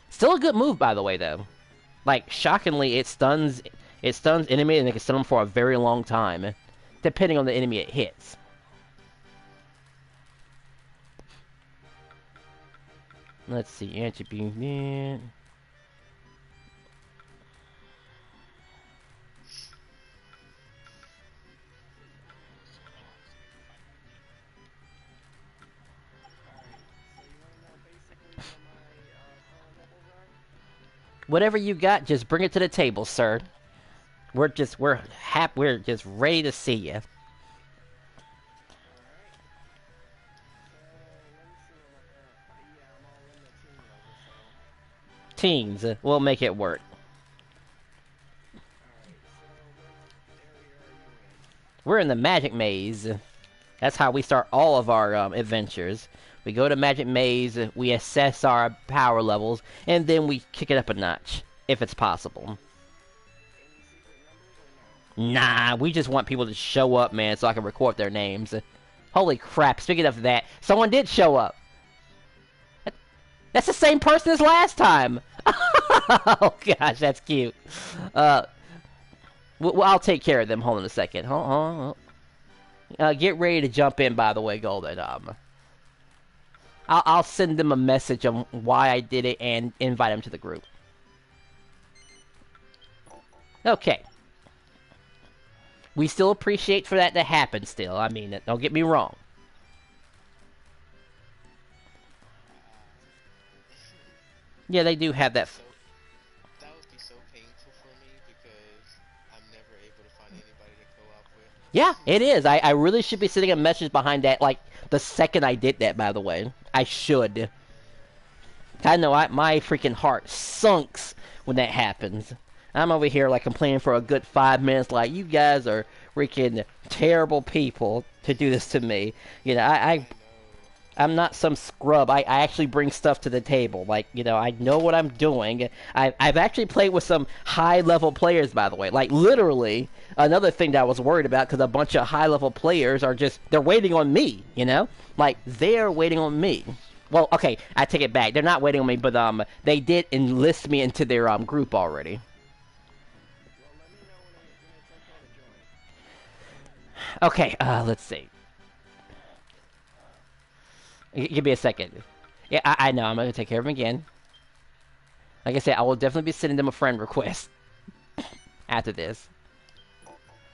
Still a good move, by the way, though. Like shockingly, it stuns enemy and it can stun them for a very long time, depending on the enemy it hits. Let's see, anti-beam. Whatever you got, just bring it to the table, sir. We're just ready to see you. Teens, we'll make it work. We're in the Magic Maze. That's how we start all of our adventures. We go to Magic Maze, we assess our power levels, and then we kick it up a notch, if it's possible. Nah, we just want people to show up, man, so I can record their names. Holy crap, speaking of that, someone did show up. That's the same person as last time. Oh gosh, that's cute. I'll take care of them. Hold on a second. Hold on. Get ready to jump in, by the way, Golden. I'll send them a message on why I did it and invite them to the group. Okay. We still appreciate for that to happen still. I mean, don't get me wrong. Yeah, they do have that. That would be so painful for me because I'm never able to find anybody to co-op with. Yeah, it is. I really should be sending a message behind that, like, the second I did that, by the way. I should. I know, my freaking heart sunks when that happens. I'm over here, like, complaining for a good 5 minutes, like, you guys are freaking terrible people to do this to me. You know, I'm not some scrub. I actually bring stuff to the table. Like, you know, I know what I'm doing. I've actually played with some high-level players, by the way. Like, literally, another thing that I was worried about, because a bunch of high-level players are just, they're waiting on me, you know? Like, they're waiting on me. Well, okay, I take it back. They're not waiting on me, but they did enlist me into their group already. Okay, let's see. Give me a second. Yeah, I know. I'm going to take care of him again. Like I said, I will definitely be sending them a friend request after this.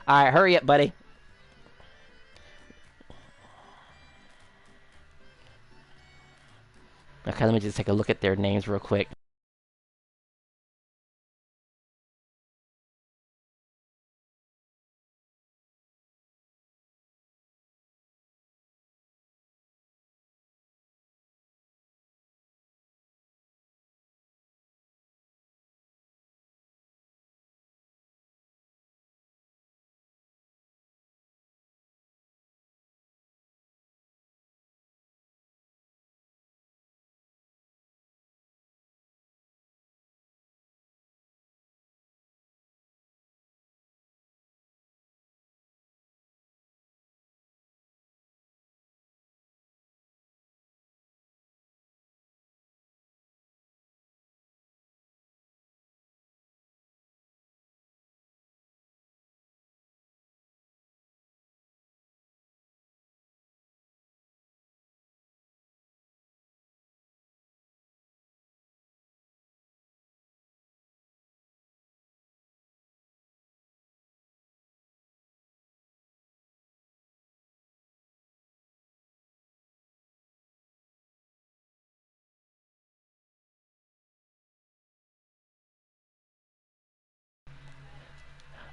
Alright, hurry up, buddy. Okay, let me just take a look at their names real quick.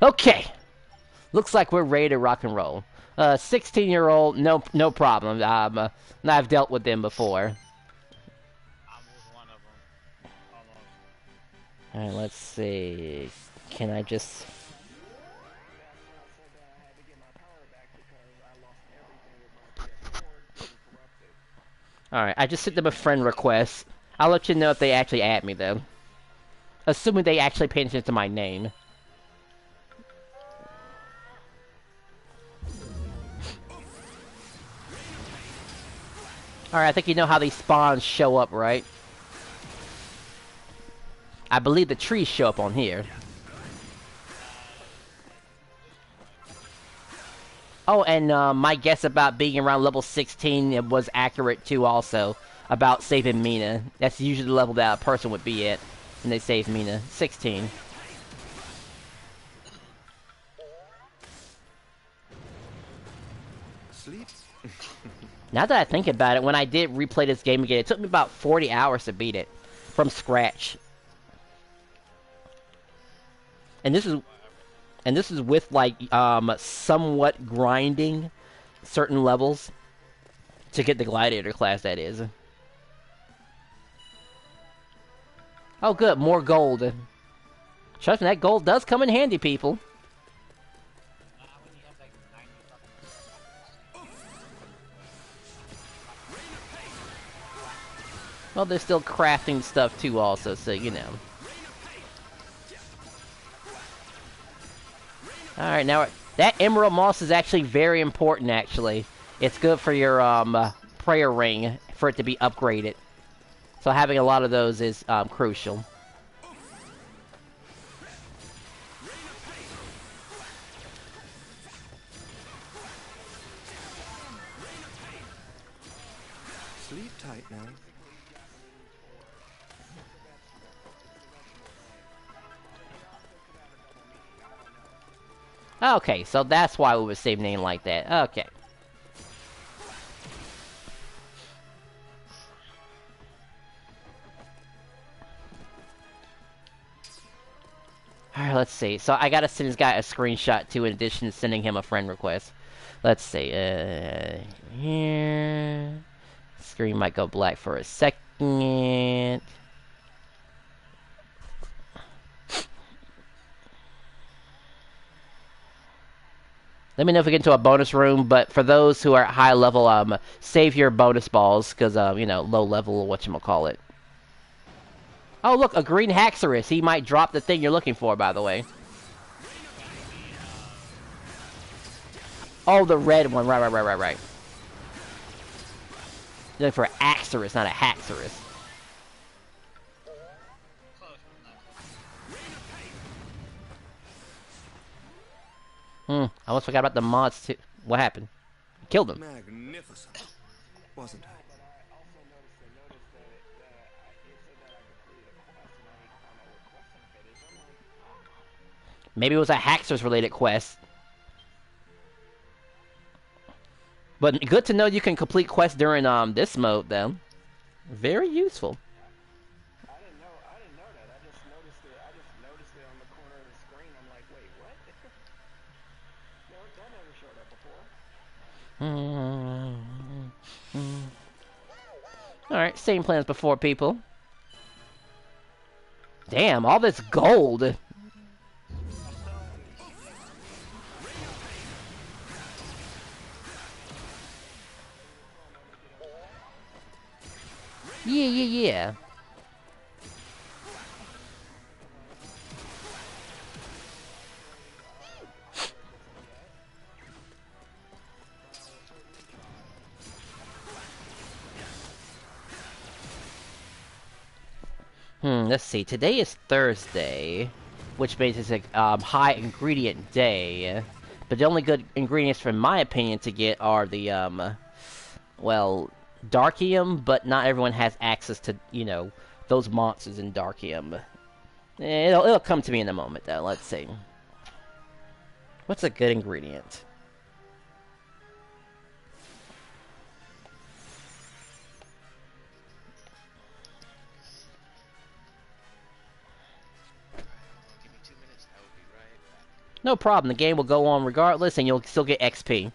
Okay. Looks like we're ready to rock and roll. 16-year-old, no problem. I've dealt with them before. I was one of them. Almost. All right, let's see. Can I just? That's when I said that I had to get my power back because I lost everything with my PS4 getting corrupted. All right, I just sent them a friend request. I'll let you know if they actually add me though. Assuming they actually pay attention to my name. Alright, I think you know how these spawns show up, right? I believe the trees show up on here. Oh, and my guess about being around level 16 it was accurate too also. About saving Mina. That's usually the level that a person would be at when they save Mina. 16. Sleep? Now that I think about it, when I did replay this game again, it took me about 40 hours to beat it. From scratch. And this is with like somewhat grinding certain levels to get the gladiator class, that is. Oh good, more gold. Trust me, that gold does come in handy, people. Not when you have like 90 fucking. Well, they're still crafting stuff too also, so you know. Alright, now that emerald moss is actually very important actually. It's good for your prayer ring for it to be upgraded. So having a lot of those is crucial. Sleep tight now. Okay, so that's why we would save name like that. Okay. Alright, let's see. So I gotta send this guy a screenshot too in addition to sending him a friend request. Let's see. Here. Screen might go black for a second. Let me know if we get into a bonus room, but for those who are at high level, save your bonus balls, because, you know, low level, whatchamacallit. Oh, look, a green Haxorus. He might drop the thing you're looking for, by the way. Oh, the red one. Right. You're looking for an Axorus, not a Haxorus. Close, but not close. I almost forgot about the mods, too. What happened? You killed him. Magnificent, wasn't I? But I also noticed that it said that I completed a quest and I found out what quest I finished. I'm like, Maybe it was a Haxorus related quest. But good to know you can complete quests during this mode, though. Very useful. I didn't know that. I just noticed it on the corner of the screen. I'm like, wait, what? That never showed up before. Alright, same plans before, people. Damn, all this gold. Yeah. Let's see. Today is Thursday, which means it's a high ingredient day. But the only good ingredients, from my opinion, to get are the well, Darkium. But not everyone has access to, you know, those monsters in Darkium. It'll come to me in a moment, though. Let's see. What's a good ingredient? Give me 2 minutes. I will be right back. No problem. The game will go on regardless, and you'll still get XP.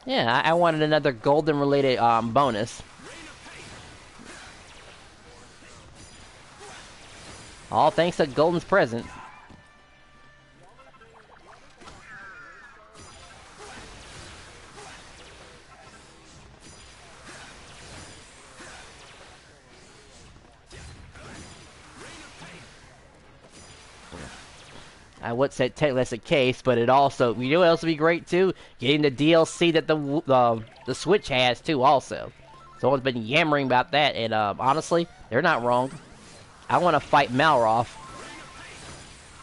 Yeah, I wanted another golden related bonus. All thanks to Golden's present. I would say technically that's the case, but it also, you know what else would be great too? Getting the DLC that the Switch has too also. Someone's been yammering about that, and honestly, they're not wrong. I want to fight Malroth.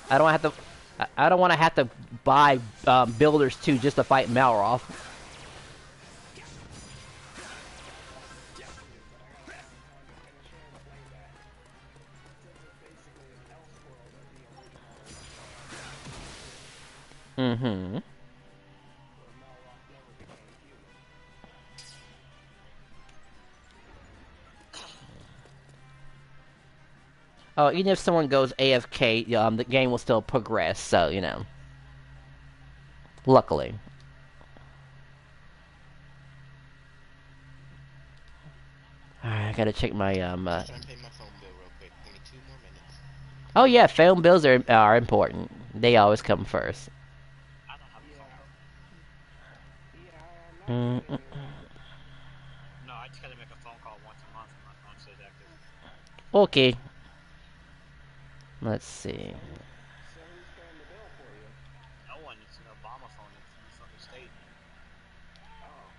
I don't have to. I don't want to have to buy Builders 2 just to fight Malroth. Mm-hmm. Oh, even if someone goes AFK, the game will still progress. So you know. Luckily. Alright, I gotta check my I'm trying to pay my phone bill real quick. Give me 2 more minutes. Oh yeah, phone bills are important. They always come first. I don't have a phone. Mm -mm. No, I just gotta make a phone call once a month and my phone stays active. Okay. Let's see. So who's paying the bill for you? No one. It's an Obama phone. It's from the state.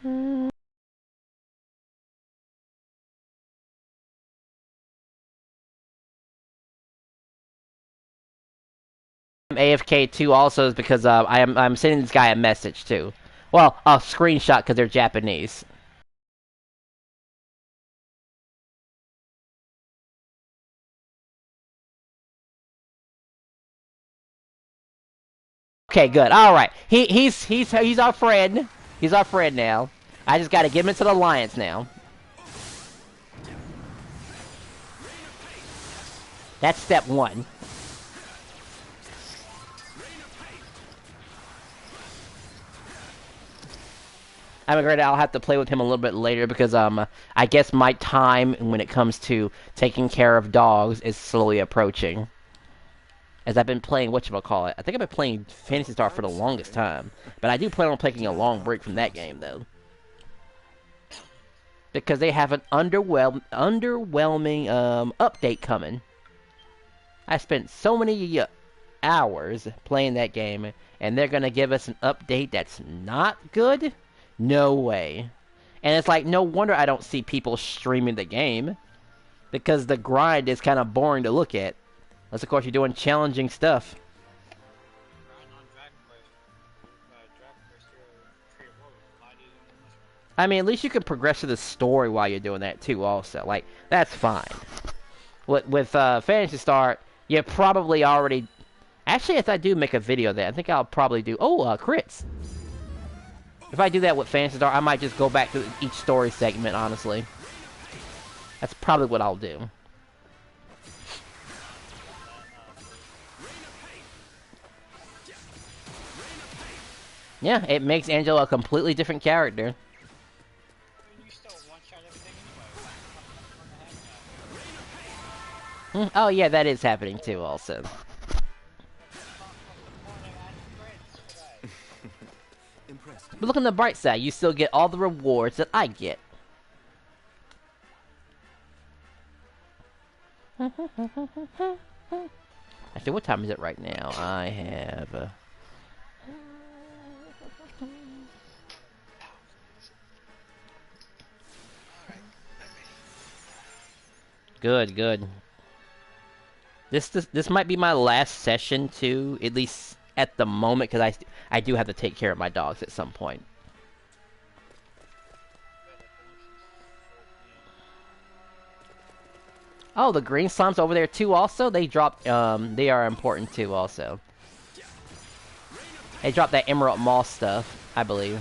Mm. AFK too also is because I'm sending this guy a message too. Well, a screenshot because they're Japanese. Okay, good. All right. He's our friend. He's our friend now. I just got to get him into the alliance now. That's step one. I'm afraid I'll have to play with him a little bit later because I guess my time when it comes to taking care of dogs is slowly approaching. As I've been playing whatchamacallit. I think I've been playing Phantasy Star for the longest time. But I do plan on taking a long break from that game though. Because they have an underwhelming update coming. I spent so many hours playing that game, and they're gonna give us an update that's not good? No way. And it's like, no wonder I don't see people streaming the game. Because the grind is kind of boring to look at. Unless, of course, you're doing challenging stuff. I mean, at least you can progress to the story while you're doing that, too, also. Like, that's fine. With Phantasy Star, you probably already... Actually, if I do make a video of that, I think I'll probably do... Oh, crits. If I do that with Phantasy Star, I might just go back to each story segment, honestly. That's probably what I'll do. Yeah, it makes Angela a completely different character. Oh yeah, that is happening too, also. But look on the bright side, you still get all the rewards that I get. Actually, what time is it right now? I have... Good, good. This might be my last session too, at least at the moment, because I do have to take care of my dogs at some point. Oh, the green slimes over there too. Also, they dropped. They are important too. Also, they dropped that emerald moss stuff, I believe.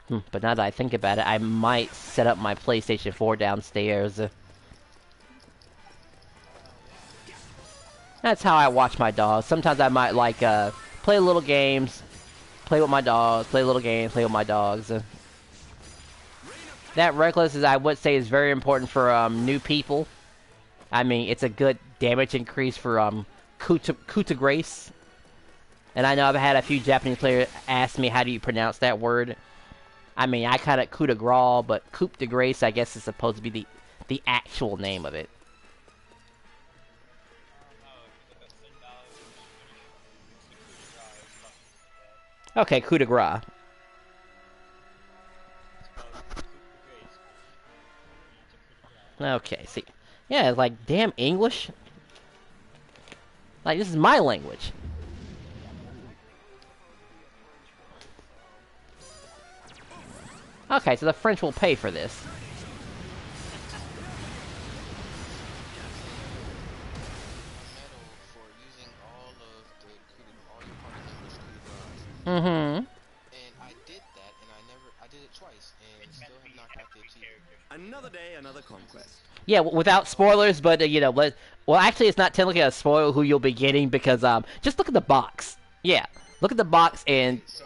But now that I think about it, I might set up my PlayStation 4 downstairs. That's how I watch my dogs. Sometimes I might like play little games, play with my dogs, play little games, play with my dogs. That reckless is, I would say, is very important for new people. I mean, it's a good damage increase for coup de grace. And I know I've had a few Japanese players ask me how do you pronounce that word. I mean, I kind of coup de grace, but coup de grace, I guess, is supposed to be the actual name of it. Okay, coup de grace. Okay, see. Yeah, it's like, damn English. Like, this is my language. Okay, so the French will pay for this. Mm-hmm. And I did that, and I did it twice, and still have not got the achievement. Another day, another conquest. Yeah, without spoilers, but you know, well, actually, it's not technically a spoil who you'll be getting because just look at the box. Yeah, look at the box and. So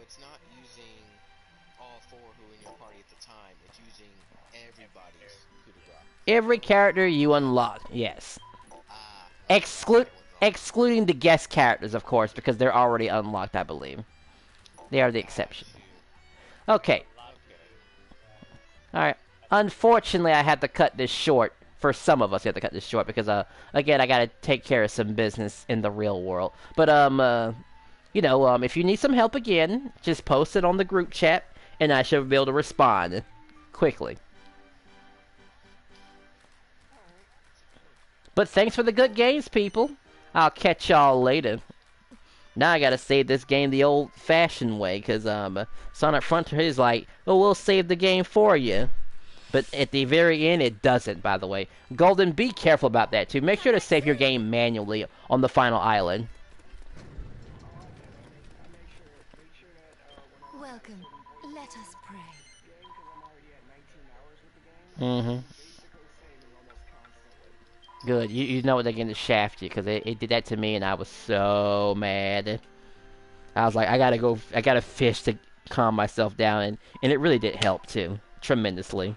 it's not using all four who in your party at the time. It's using everybody's coup de grace. Every character you unlock, yes. Excluding the guest characters, of course, because they're already unlocked, I believe. They are the exception. Okay. Alright. Unfortunately, I had to cut this short. For some of us, we have to cut this short because, again, I gotta take care of some business in the real world. But, you know, if you need some help again, just post it on the group chat, and I should be able to respond quickly. But thanks for the good games, people. I'll catch y'all later. Now I gotta save this game the old-fashioned way, because Sonic Frontier is like, oh, we'll save the game for you. But at the very end, it doesn't, by the way. Golden, be careful about that, too. Make sure to save your game manually on the final island. Welcome. Let us pray. Mm-hmm. Good. You know what they're going to shaft you, because it did that to me, and I was so mad. I was like, I gotta fish to calm myself down, and it really did help, too. Tremendously.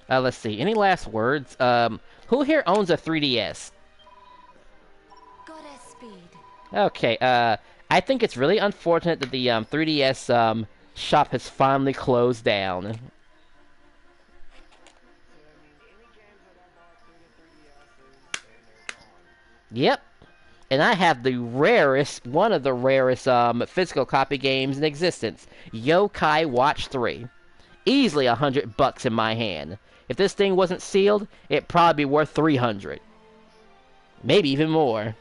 Let's see. Any last words? Who here owns a 3DS? Goddess speed. Okay, I think it's really unfortunate that the 3DS shop has finally closed down. Yep. And I have the rarest, one of the rarest physical copy games in existence. Yokai Watch 3. Easily $100 in my hand. If this thing wasn't sealed, it'd probably be worth 300. Maybe even more.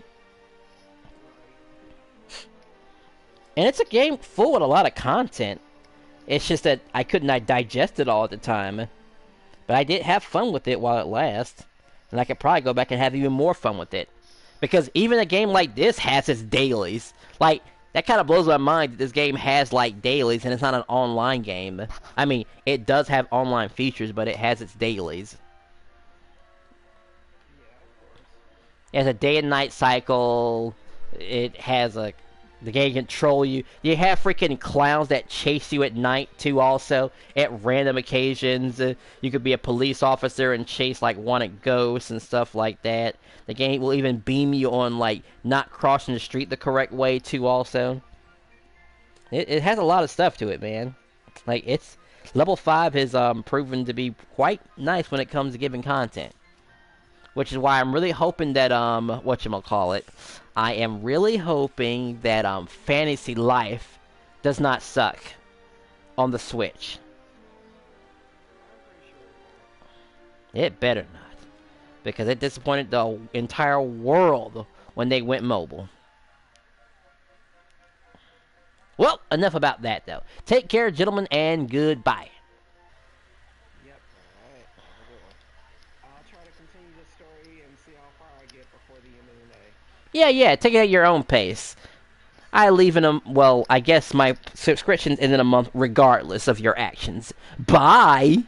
And it's a game full with a lot of content. It's just that I couldn't digest it all at the time. But I did have fun with it while it lasts. And I could probably go back and have even more fun with it. Because even a game like this has its dailies. Like, that kind of blows my mind that this game has, like, dailies and it's not an online game. I mean, it does have online features, but it has its dailies. It has a day and night cycle. It has a... The game can control you. You have freaking clowns that chase you at night, too, also. At random occasions. You could be a police officer and chase, like, wanted ghosts and stuff like that. The game will even beam you on, like, not crossing the street the correct way, too, also. It has a lot of stuff to it, man. Like, it's... Level 5 has proven to be quite nice when it comes to giving content. Which is why I'm really hoping that, whatchamacallit... I am really hoping that Fantasy Life does not suck on the Switch. It better not. Because it disappointed the entire world when they went mobile. Well, enough about that, though. Take care, gentlemen, and goodbye. Yep. Alright, have a good one. I'll try to continue this story and see how far I get before the end of the day. Yeah, take it at your own pace. I leave in a, well, I guess my subscription's in a month regardless of your actions. Bye!